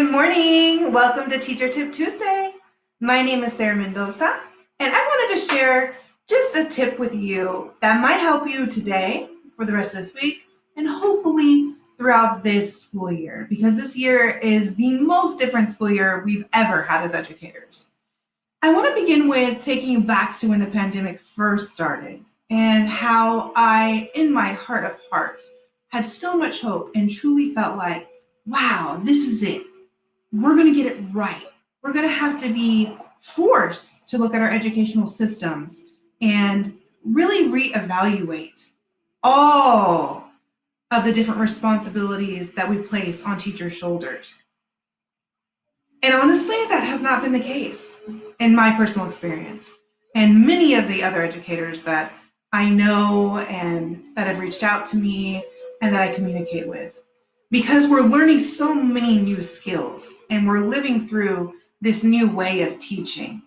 Good morning. Welcome to Teacher Tip Tuesday. My name is Sarah Mendoza, and I wanted to share just a tip with you that might help you today for the rest of this week and hopefully throughout this school year, because this year is the most different school year we've ever had as educators. I want to begin with taking you back to when the pandemic first started and how I, in my heart of hearts, had so much hope and truly felt like, wow, this is it. We're going to get it right. We're going to have to be forced to look at our educational systems and really reevaluate all of the different responsibilities that we place on teachers' shoulders. And honestly, that has not been the case in my personal experience. And many of the other educators that I know and that have reached out to me and that I communicate with. Because we're learning so many new skills and we're living through this new way of teaching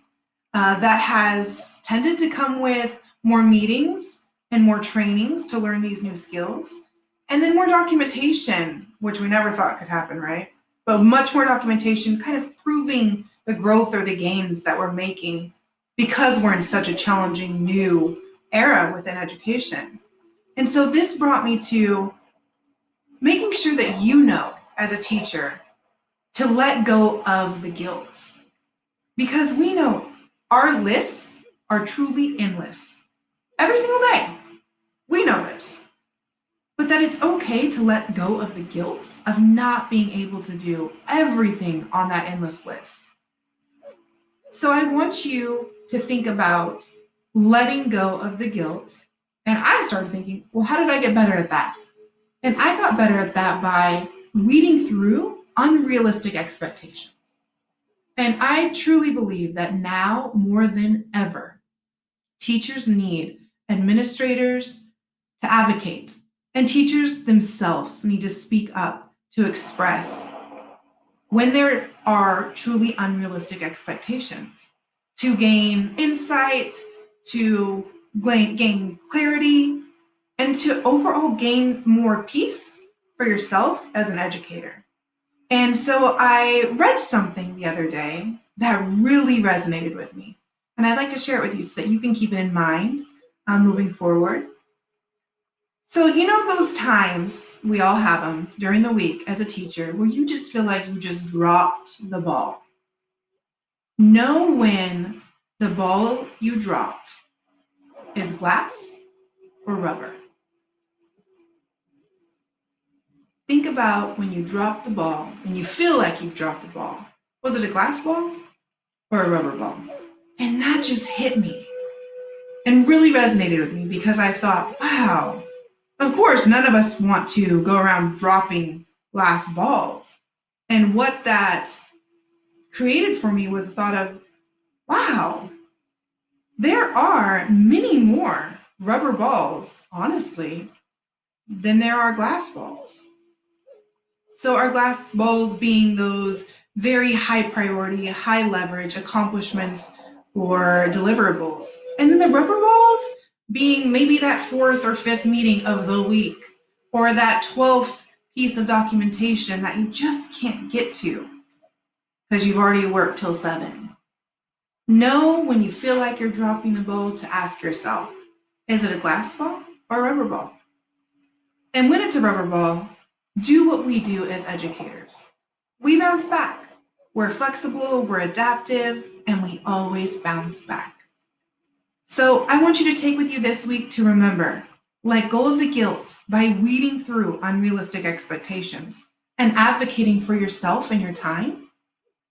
that has tended to come with more meetings and more trainings to learn these new skills, and then more documentation, which we never thought could happen, right? But much more documentation kind of proving the growth or the gains that we're making because we're in such a challenging new era within education. And so this brought me to making sure that you know as a teacher to let go of the guilt. Because we know our lists are truly endless. Every single day, we know this. But that it's okay to let go of the guilt of not being able to do everything on that endless list. So I want you to think about letting go of the guilt. And I started thinking, well, how did I get better at that? And I got better at that by weeding through unrealistic expectations. And I truly believe that now more than ever, teachers need administrators to advocate, and teachers themselves need to speak up to express when there are truly unrealistic expectations, to gain insight, to gain clarity, and to overall gain more peace for yourself as an educator. And so I read something the other day that really resonated with me. And I'd like to share it with you so that you can keep it in mind moving forward. So you know those times, we all have them during the week as a teacher, where you just feel like you just dropped the ball. Know when the ball you dropped is glass or rubber. Think about when you dropped the ball and you feel like you've dropped the ball. Was it a glass ball or a rubber ball? And that just hit me and really resonated with me because I thought, wow, of course, none of us want to go around dropping glass balls. And what that created for me was the thought of, wow, there are many more rubber balls, honestly, than there are glass balls. So our glass balls being those very high priority, high leverage accomplishments or deliverables. And then the rubber balls being maybe that fourth or fifth meeting of the week, or that 12th piece of documentation that you just can't get to because you've already worked till 7. Know when you feel like you're dropping the ball to ask yourself, is it a glass ball or a rubber ball? And when it's a rubber ball, do what we do as educators. We bounce back. We're flexible, we're adaptive, and we always bounce back. So I want you to take with you this week to remember, let go of the guilt by weeding through unrealistic expectations and advocating for yourself and your time.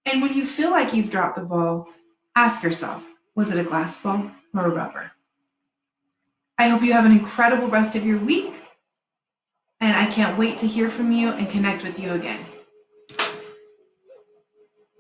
And when you feel like you've dropped the ball, ask yourself, was it a glass ball or a rubber? I hope you have an incredible rest of your week. And I can't wait to hear from you and connect with you again.